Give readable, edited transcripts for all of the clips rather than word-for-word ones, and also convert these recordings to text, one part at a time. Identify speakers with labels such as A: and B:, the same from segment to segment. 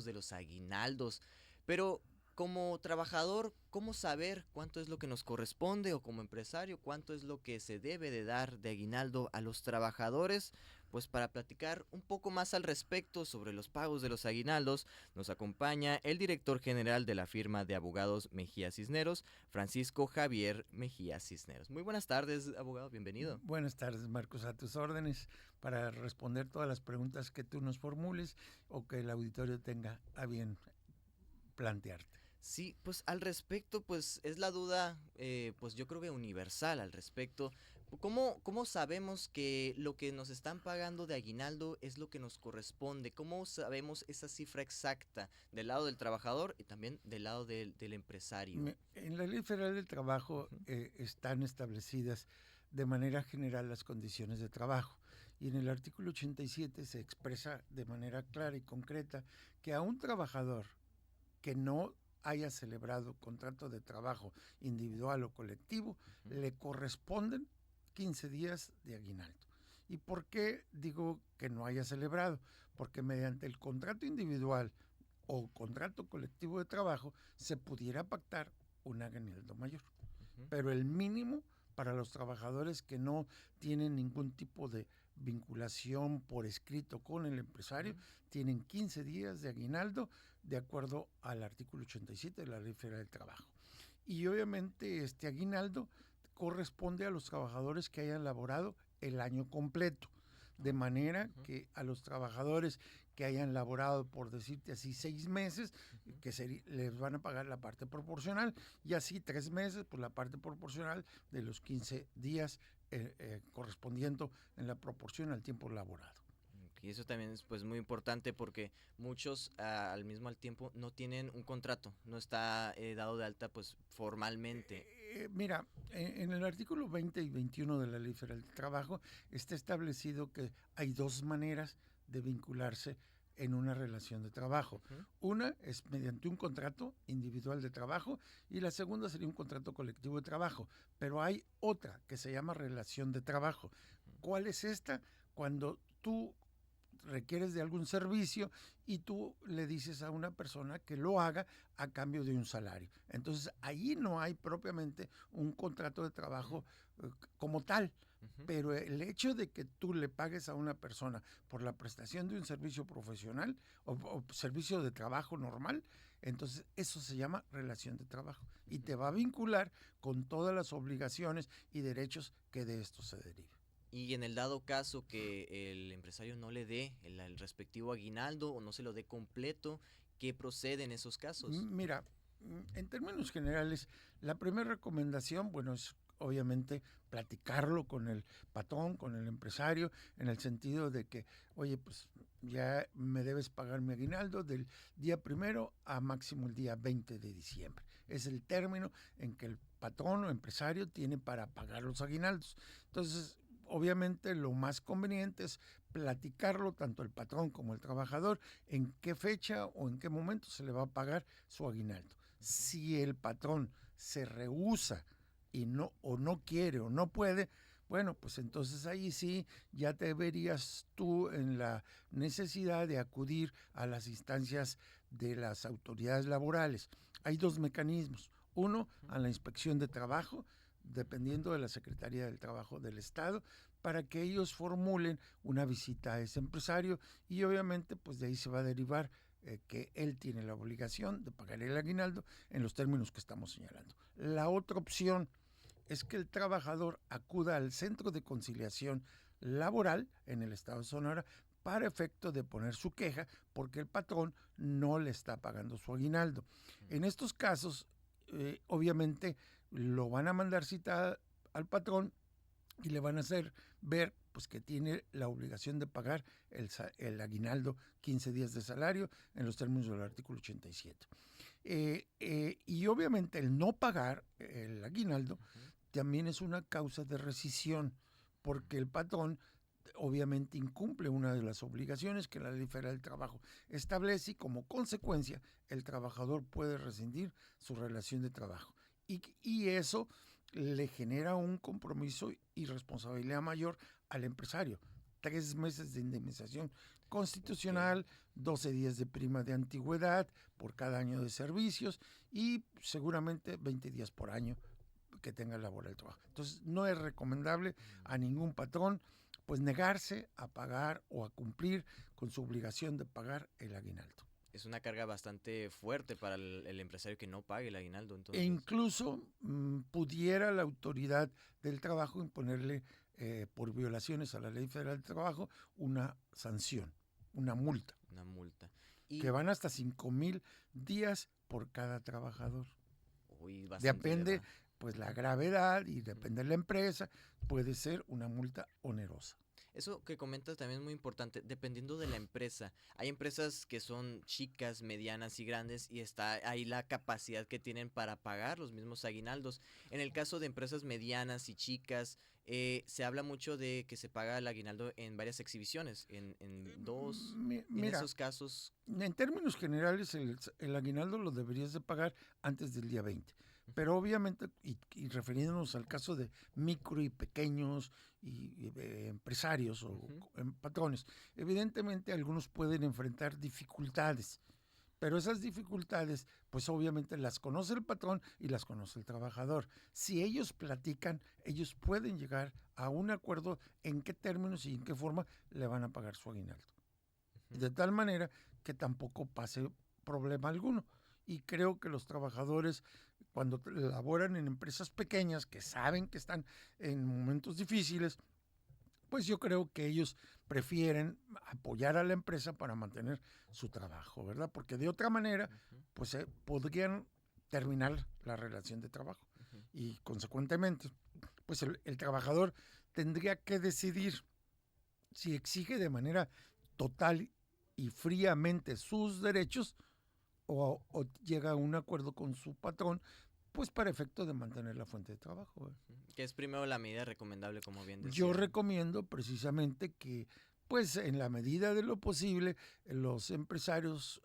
A: pagos de los aguinaldos. Pero como trabajador, ¿cómo saber cuánto es lo que nos corresponde o como empresario, cuánto es lo que se debe de dar de aguinaldo a los trabajadores? Pues para platicar un poco más al respecto sobre los pagos de los aguinaldos, nos acompaña el director general de la firma de abogados Mejía Cisneros, Francisco Javier Mejía Cisneros. Muy buenas tardes, abogado, bienvenido.
B: Buenas tardes, Marcos, a tus órdenes para responder todas las preguntas que tú nos formules o que el auditorio tenga a bien plantearte.
A: Sí, pues al respecto, pues es la duda, pues yo creo que universal al respecto. ¿Cómo sabemos que lo que nos están pagando de aguinaldo es lo que nos corresponde? ¿Cómo sabemos esa cifra exacta del lado del trabajador y también del lado del empresario?
B: En la Ley Federal del Trabajo
A: Ujú.
B: están establecidas de manera general las condiciones de trabajo y en el artículo 87 se expresa de manera clara y concreta que a un trabajador que no haya celebrado contrato de trabajo individual o colectivo,
A: Ujú.
B: le corresponden 15 días de aguinaldo. ¿Y por qué digo que no haya celebrado? Porque mediante el contrato individual o contrato colectivo de trabajo se pudiera pactar un aguinaldo mayor.
A: Ujú.
B: Pero el mínimo para los trabajadores que no tienen ningún tipo de vinculación por escrito con el empresario,
A: Ujú.
B: tienen 15 días de aguinaldo de acuerdo al artículo 87 de la Ley Federal del Trabajo. Y obviamente este aguinaldo corresponde a los trabajadores que hayan laborado el año completo. De manera
A: Ujú.
B: que a los trabajadores que hayan laborado, por decirte así, 6 meses,
A: Ujú.
B: les van a pagar la parte proporcional, y así 3 meses, pues la parte proporcional de los 15 días correspondiendo en la proporción al tiempo laborado.
A: Y eso también es pues muy importante porque muchos al tiempo no tienen un contrato, no está dado de alta pues formalmente.
B: Mira, en el artículo 20 y 21 de la Ley Federal del Trabajo está establecido que hay dos maneras de vincularse en una relación de trabajo.
A: Ujú.
B: Una es mediante un contrato individual de trabajo y la segunda sería un contrato colectivo de trabajo. Pero hay otra que se llama relación de trabajo.
A: Ujú.
B: ¿Cuál es esta? Cuando tú requieres de algún servicio y tú le dices a una persona que lo haga a cambio de un salario. Entonces, ahí no hay propiamente un contrato de trabajo como tal,
A: Ujú.
B: pero el hecho de que tú le pagues a una persona por la prestación de un servicio profesional o servicio de trabajo normal, entonces eso se llama relación de trabajo y
A: Ujú.
B: te va a vincular con todas las obligaciones y derechos que de esto se derivan.
A: Y en el dado caso que el empresario no le dé el respectivo aguinaldo o no se lo dé completo, ¿qué procede en esos casos?
B: Mira, en términos generales, la primera recomendación, bueno, es obviamente platicarlo con el patrón, con el empresario, en el sentido de que, oye, pues ya me debes pagar mi aguinaldo del día 1 a máximo el día 20 de diciembre. Es el término en que el patrón o empresario tiene para pagar los aguinaldos. Entonces, obviamente lo más conveniente es platicarlo tanto el patrón como el trabajador en qué fecha o en qué momento se le va a pagar su aguinaldo.
A: Ujú.
B: Si el patrón se rehúsa y no o no quiere o no puede, bueno, pues entonces ahí sí ya te verías tú en la necesidad de acudir a las instancias de las autoridades laborales. Hay dos mecanismos. Uno,
A: Ujú.
B: a la inspección de trabajo, dependiendo de la Secretaría del Trabajo del Estado, para que ellos formulen una visita a ese empresario y obviamente pues de ahí se va a derivar que él tiene la obligación de pagar el aguinaldo en los términos que estamos señalando. La otra opción es que el trabajador acuda al centro de conciliación laboral en el estado de Sonora para efecto de poner su queja porque el patrón no le está pagando su aguinaldo.
A: Ujú.
B: En estos casos, obviamente lo van a mandar cita al patrón y le van a hacer ver pues que tiene la obligación de pagar el aguinaldo 15 días de salario en los términos del artículo 87. Y obviamente el no pagar el aguinaldo
A: Ujú.
B: también es una causa de rescisión, porque el patrón obviamente incumple una de las obligaciones que la Ley Federal del Trabajo establece y como consecuencia el trabajador puede rescindir su relación de trabajo. Y eso le genera un compromiso y responsabilidad mayor al empresario. 3 meses de indemnización constitucional, 12 días de prima de antigüedad por cada año de servicios y seguramente 20 días por año que tenga labor el trabajo. Entonces, no es recomendable a ningún patrón pues negarse a pagar o a cumplir con su obligación de pagar el aguinaldo.
A: Es una carga bastante fuerte para el empresario que no pague el aguinaldo,
B: E
A: entonces.
B: incluso pudiera la autoridad del trabajo imponerle por violaciones a la Ley Federal del Trabajo una sanción, una multa,
A: Una multa.
B: que
A: Y,
B: van hasta 5,000 días por cada trabajador.
A: uy, bastante
B: Depende
A: elevada.
B: pues la gravedad y depende de la empresa, puede ser una multa onerosa.
A: Eso que comentas también es muy importante, dependiendo de la empresa. Hay empresas que son chicas, medianas y grandes y está ahí la capacidad que tienen para pagar los mismos aguinaldos. En el caso de empresas medianas y chicas, se habla mucho de que se paga el aguinaldo en varias exhibiciones, en dos. En
B: Mira,
A: esos casos,
B: en términos generales el aguinaldo lo deberías de pagar antes del día 20. Pero obviamente, y refiriéndonos al caso de micro y pequeños empresarios o
A: ujú,
B: patrones, evidentemente algunos pueden enfrentar dificultades, pero esas dificultades, pues obviamente las conoce el patrón y las conoce el trabajador. Si ellos platican, ellos pueden llegar a un acuerdo en qué términos y en qué forma le van a pagar su aguinaldo.
A: ujú,
B: De tal manera que tampoco pase problema alguno. Y creo que los trabajadores, cuando laboran en empresas pequeñas que saben que están en momentos difíciles, pues yo creo que ellos prefieren apoyar a la empresa para mantener su trabajo, ¿verdad? Porque de otra manera,
A: ujú,
B: pues podrían terminar la relación de trabajo.
A: ujú.
B: Y consecuentemente, pues el trabajador tendría que decidir si exige de manera total y fríamente sus derechos o llega a un acuerdo con su patrón, pues para efecto de mantener la fuente de trabajo.
A: Que es primero la medida recomendable, como bien
B: Yo
A: decían.
B: recomiendo precisamente que, pues en la medida de lo posible, los empresarios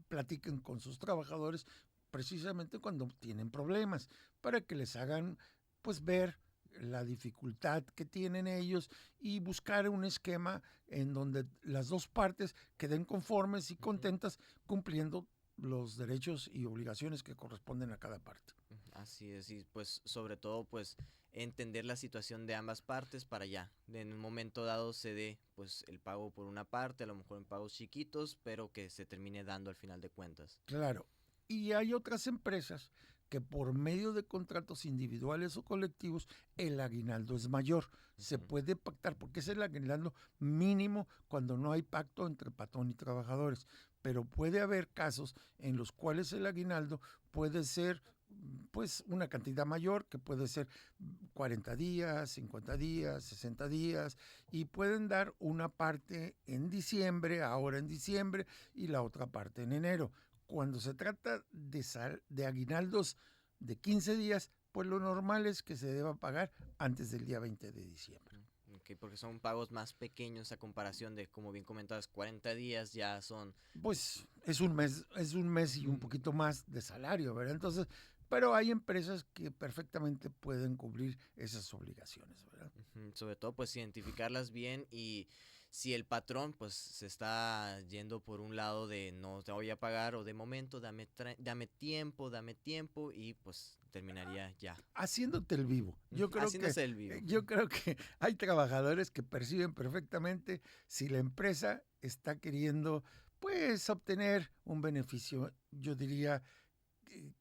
B: platiquen con sus trabajadores precisamente cuando tienen problemas, para que les hagan, pues, ver la dificultad que tienen ellos y buscar un esquema en donde las dos partes queden conformes y
A: Ujú.
B: contentas cumpliendo los derechos y obligaciones que corresponden a cada parte.
A: Así es, y pues sobre todo pues entender la situación de ambas partes para ya, en un momento dado se dé pues el pago por una parte, a lo mejor en pagos chiquitos, pero que se termine dando al final de cuentas.
B: Claro. Y hay otras empresas que por medio de contratos individuales o colectivos el aguinaldo es mayor. Se
A: Ujú,
B: puede pactar porque es el aguinaldo mínimo cuando no hay pacto entre patrón y trabajadores. Pero puede haber casos en los cuales el aguinaldo puede ser pues una cantidad mayor que puede ser 40 días, 50 días, 60 días y pueden dar una parte en diciembre, ahora en diciembre y la otra parte en enero. Cuando se trata de aguinaldos de 15 días, pues lo normal es que se deba pagar antes del día 20 de diciembre.
A: ok, porque son pagos más pequeños a comparación de, como bien comentabas, 40 días ya son...
B: Pues es un mes y un
A: Ujú,
B: poquito más de salario, ¿verdad? Entonces, pero hay empresas que perfectamente pueden cubrir esas obligaciones, ¿verdad?
A: ujú, sobre todo pues identificarlas bien y si el patrón pues se está yendo por un lado de no te voy a pagar o de momento dame tiempo y pues terminaría ya.
B: Haciéndote el vivo.
A: Ujú, haciéndose el vivo.
B: Yo creo que hay trabajadores que perciben perfectamente si la empresa está queriendo pues obtener un beneficio, yo diría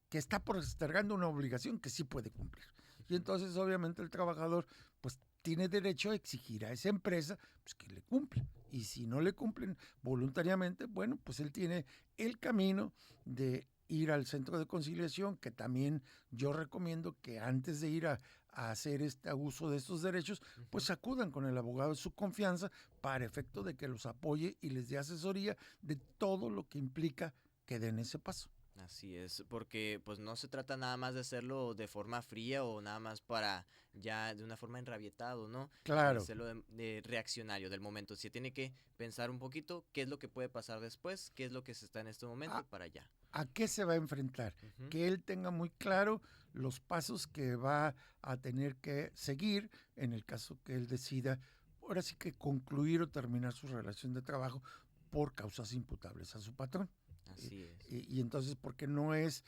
B: que está postergando una obligación que sí puede cumplir. Y
A: Ujú,
B: entonces obviamente el trabajador pues tiene derecho a exigir a esa empresa pues, que le cumpla. Y si no le cumplen voluntariamente, bueno, pues él tiene el camino de ir al centro de conciliación, que también yo recomiendo que antes de ir a hacer este uso de estos derechos,
A: ujú.
B: pues acudan con el abogado de su confianza para efecto de que los apoye y les dé asesoría de todo lo que implica que den ese paso.
A: Así es, porque pues no se trata nada más de hacerlo de forma fría o nada más para ya de una forma enrabietado, ¿no?
B: Claro.
A: Hacerlo de reaccionario del momento. Se tiene que pensar un poquito qué es lo que puede pasar después, qué es lo que se está en este momento y
B: ¿A,
A: para allá.
B: a qué se va a enfrentar?
A: Ujú,
B: Que él tenga muy claro los pasos que va a tener que seguir en el caso que él decida ahora sí que concluir o terminar su relación de trabajo por causas imputables a su patrón.
A: Así es.
B: Y entonces, porque no es,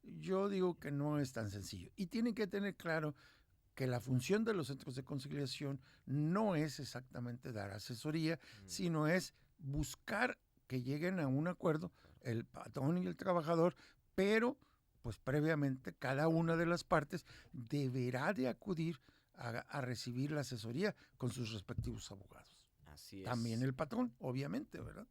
B: yo digo que no es tan sencillo. Y tienen que tener claro que la función de los centros de conciliación no es exactamente dar asesoría, sino es buscar que lleguen a un acuerdo el patrón y el trabajador, pero pues previamente cada una de las partes deberá de acudir a recibir la asesoría con sus respectivos abogados.
A: Así es.
B: También el patrón, obviamente, ¿verdad?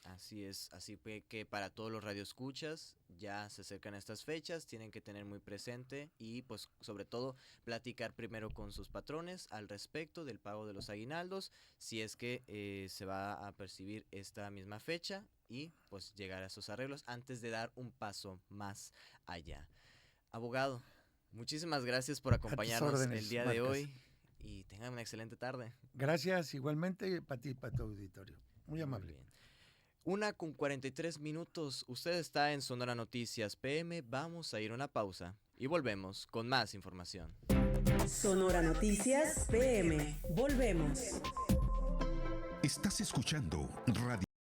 A: Así es, así que para todos los radioescuchas ya se acercan estas fechas, tienen que tener muy presente y pues sobre todo platicar primero con sus patrones al respecto del pago de los aguinaldos, si es que se va a percibir esta misma fecha y pues llegar a esos arreglos antes de dar un paso más allá. Abogado, muchísimas gracias por acompañarnos
B: órdenes,
A: el día de
B: Marcos.
A: hoy y tengan una excelente tarde.
B: Gracias igualmente para ti y para tu auditorio. Muy amable.
A: Bien. 1:43. Usted está en Sonora Noticias PM. Vamos a ir a una pausa y volvemos con más información.
C: Sonora Noticias PM. Volvemos.
D: Estás escuchando Radio